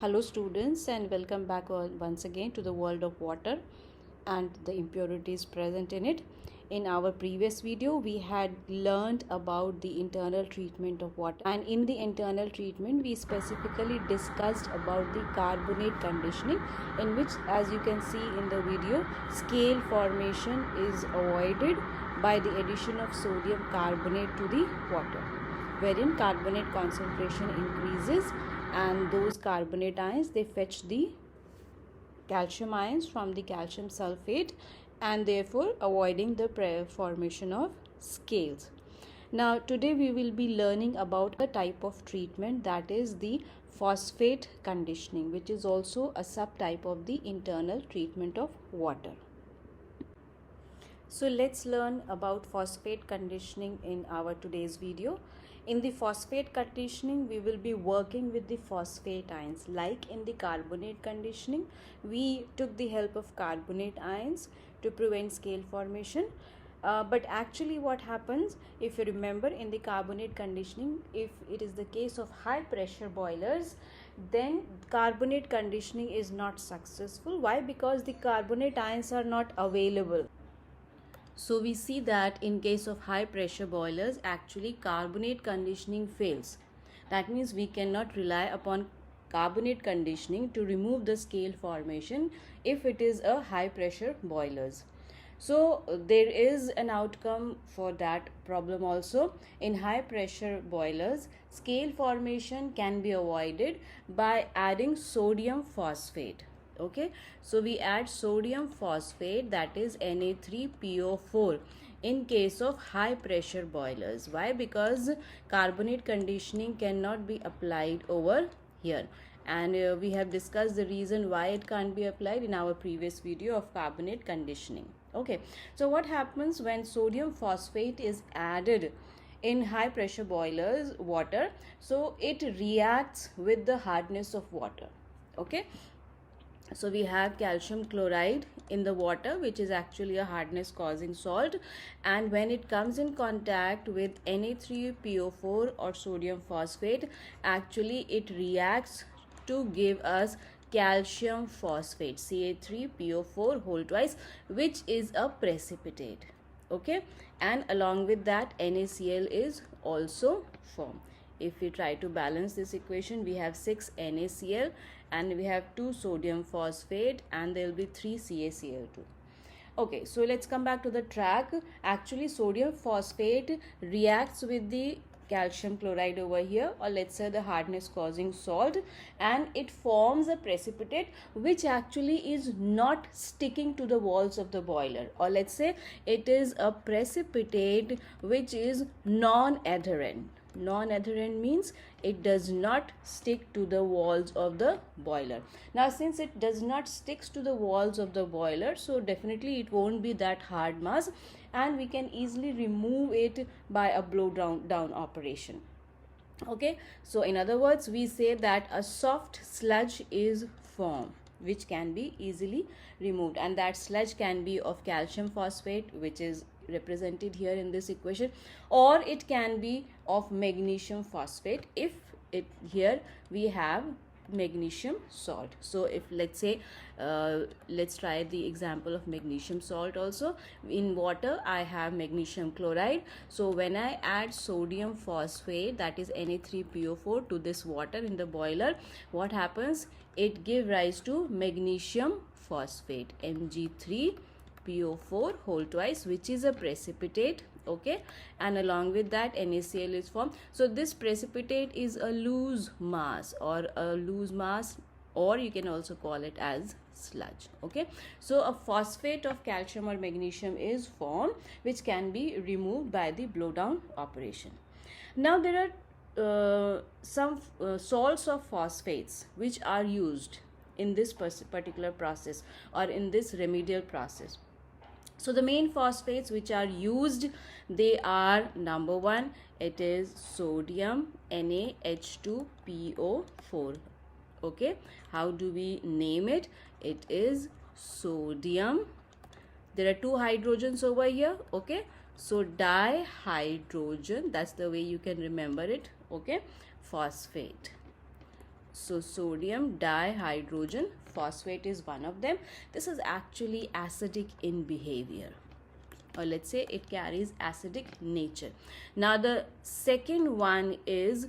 Hello students, and welcome back once again to the world of water and the impurities present in it. In our previous video we had learned about the internal treatment of water, and in the internal treatment we specifically discussed about the carbonate conditioning, in which, as you can see in the video, scale formation is avoided by the addition of sodium carbonate to the water, wherein carbonate concentration increases and those carbonate ions, they fetch the calcium ions from the calcium sulfate, and therefore avoiding the formation of scales. Now today we will be learning about a type of treatment, that is the phosphate conditioning, which is also a subtype of the internal treatment of water. So let's learn about phosphate conditioning in our today's video. In the phosphate conditioning, we will be working with the phosphate ions. Like in the carbonate conditioning, we took the help of carbonate ions to prevent scale formation. But actually what happens, if you remember, in the carbonate conditioning, if it is the case of high pressure boilers, then carbonate conditioning is not successful. Why? Because the carbonate ions are not available. So we see that in case of high pressure boilers, actually carbonate conditioning fails. That means we cannot rely upon carbonate conditioning to remove the scale formation if it is a high pressure boilers. So there is an outcome for that problem also. In high pressure boilers, scale formation can be avoided by adding sodium phosphate. Okay, so we add sodium phosphate, that is Na3PO4, in case of high pressure boilers. Why? Because carbonate conditioning cannot be applied over here, and we have discussed the reason why it can't be applied in our previous video of carbonate conditioning. Okay, so what happens when sodium phosphate is added in high pressure boilers water? So it reacts with the hardness of water. Okay, so we have calcium chloride in the water, which is actually a hardness causing salt, and when it comes in contact with Na3PO4 or sodium phosphate, actually it reacts to give us calcium phosphate, Ca3PO4 whole twice, which is a precipitate. Okay, and along with that NaCl is also formed. If we try to balance this equation, we have 6 NaCl and we have 2 sodium phosphate, and there will be 3 CaCl2. Okay, so let's come back to the track. Actually sodium phosphate reacts with the calcium chloride over here, or let's say the hardness causing salt, and it forms a precipitate which actually is not sticking to the walls of the boiler, or let's say it is a precipitate which is non-adherent. Non-adherent means it does not stick to the walls of the boiler. Now since it does not stick to the walls of the boiler, so definitely it won't be that hard mass, and we can easily remove it by a blow down operation. Okay, so in other words, we say that a soft sludge is formed which can be easily removed, and that sludge can be of calcium phosphate, which is represented here in this equation, or it can be of magnesium phosphate if it here we have magnesium salt. So if let's say let's try the example of magnesium salt also. In water I have magnesium chloride, so when I add sodium phosphate, that is Na3PO4, to this water in the boiler, what happens? It gives rise to magnesium phosphate, Mg3PO4 whole twice, which is a precipitate. Okay, and along with that NaCl is formed. So this precipitate is a loose mass, or you can also call it as sludge. Okay, so a phosphate of calcium or magnesium is formed which can be removed by the blowdown operation. Now there are some salts of phosphates which are used in this particular process, or in this remedial process. So the main phosphates which are used, they are: number one, it is sodium NaH2PO4. Okay, how do we name it? It is sodium. There are 2 hydrogens over here. Okay, so dihydrogen, that's the way you can remember it. Okay, phosphate. So sodium dihydrogen phosphate is one of them. This is actually acidic in behavior, or let's say it carries acidic nature. Now the second one is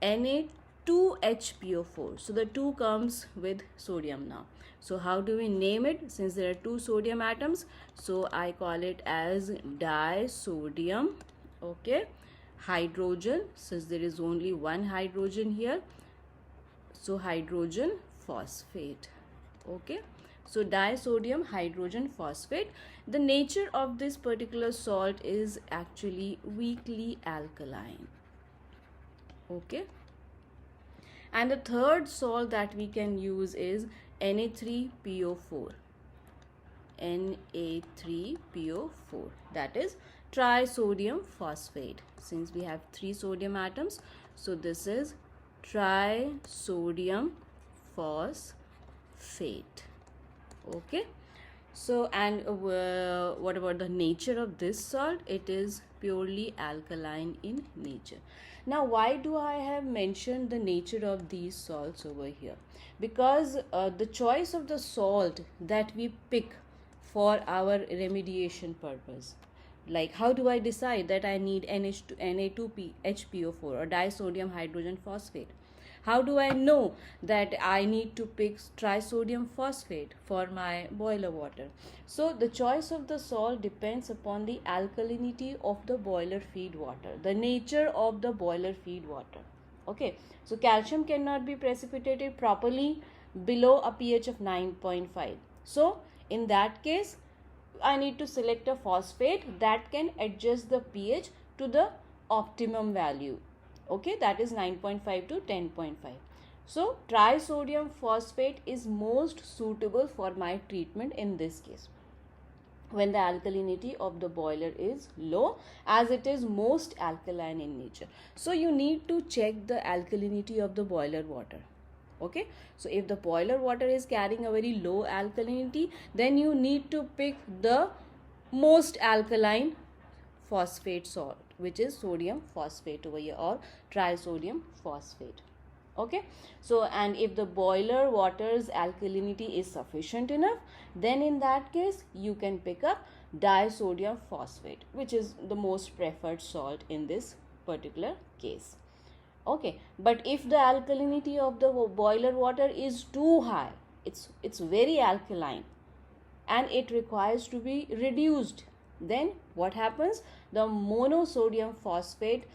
Na2HPO4. So the 2 comes with sodium now. So how do we name it? Since there are 2 sodium atoms, so I call it as disodium, okay, hydrogen, since there is only one hydrogen here, so hydrogen phosphate, okay. So disodium hydrogen phosphate. The nature of this particular salt is actually weakly alkaline, okay. And the third salt that we can use is Na3PO4. Na3PO4, that is trisodium phosphate. Since we have 3 sodium atoms, so this is trisodium phosphate, okay. So and what about the nature of this salt? It is purely alkaline in nature. Now why do I have mentioned the nature of these salts over here? Because the choice of the salt that we pick for our remediation purpose, like how do I decide that I need Na2HPO4 or disodium hydrogen phosphate? How do I know that I need to pick trisodium phosphate for my boiler water? So the choice of the salt depends upon the alkalinity of the boiler feed water, the nature of the boiler feed water, okay. So calcium cannot be precipitated properly below a pH of 9.5. So in that case, I need to select a phosphate that can adjust the pH to the optimum value, okay, that is 9.5 to 10.5. So trisodium phosphate is most suitable for my treatment in this case when the alkalinity of the boiler is low, as it is most alkaline in nature. So you need to check the alkalinity of the boiler water, okay. So if the boiler water is carrying a very low alkalinity, then you need to pick the most alkaline phosphate salt, which is sodium phosphate over here, or trisodium phosphate, okay. So and if the boiler water's alkalinity is sufficient enough, then in that case you can pick up disodium phosphate, which is the most preferred salt in this particular case, okay. But if the alkalinity of the boiler water is too high, it's very alkaline and it requires to be reduced, then what happens? The monosodium phosphate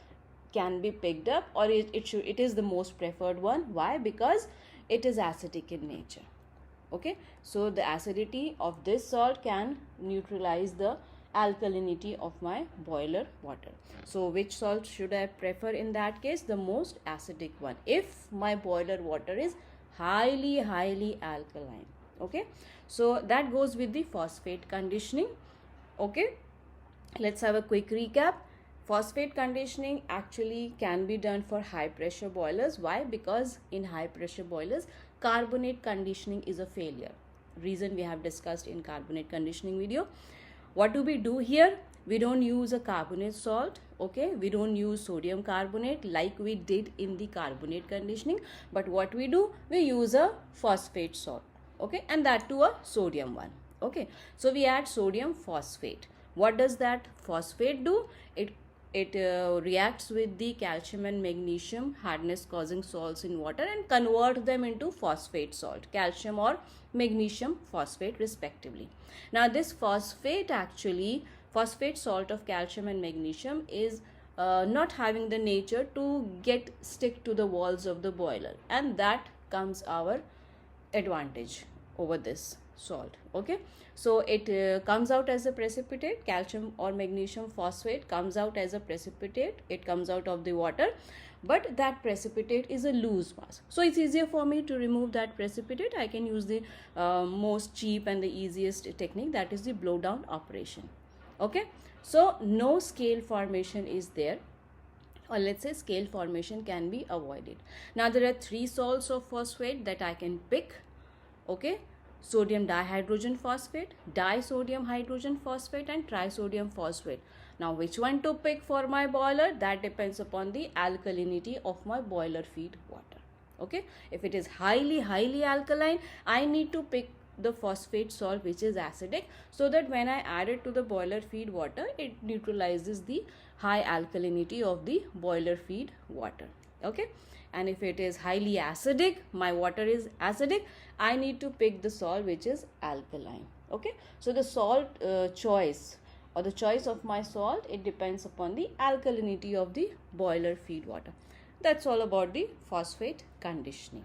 can be picked up, or it is the most preferred one. Why? Because it is acidic in nature, okay. So the acidity of this salt can neutralize the alkalinity of my boiler water. So which salt should I prefer in that case? The most acidic one, if my boiler water is highly alkaline, okay. So that goes with the phosphate conditioning, okay. Let's have a quick recap. Phosphate conditioning actually can be done for high pressure boilers. Why? Because in high pressure boilers, carbonate conditioning is a failure. Reason we have discussed in carbonate conditioning video. What do we do here? We don't use a carbonate salt, okay. We don't use sodium carbonate like we did in the carbonate conditioning, but what we do, we use a phosphate salt, okay, and that too a sodium one, okay. So we add sodium phosphate. What does that phosphate do? It reacts with the calcium and magnesium hardness causing salts in water and convert them into phosphate salt, calcium or magnesium phosphate respectively. Now this phosphate salt of calcium and magnesium is not having the nature to stick to the walls of the boiler, and that comes our advantage over this salt, okay. So it comes out as a precipitate. Calcium or magnesium phosphate comes out as a precipitate. It comes out of the water, but that precipitate is a loose mass, so it's easier for me to remove that precipitate. I can use the most cheap and the easiest technique, that is the blow down operation, okay. So no scale formation is there, or let's say scale formation can be avoided. Now there are 3 salts of phosphate that I can pick, okay. Sodium dihydrogen phosphate, disodium hydrogen phosphate, and trisodium phosphate. Now which one to pick for my boiler? That depends upon the alkalinity of my boiler feed water, Okay, if it is highly alkaline, I need to pick the phosphate salt which is acidic, so that when I add it to the boiler feed water, it neutralizes the high alkalinity of the boiler feed water. Okay, and if it is highly acidic, my water is acidic, I need to pick the salt which is alkaline. Okay, so the salt choice, or the choice of my salt, it depends upon the alkalinity of the boiler feed water. That's all about the phosphate conditioning.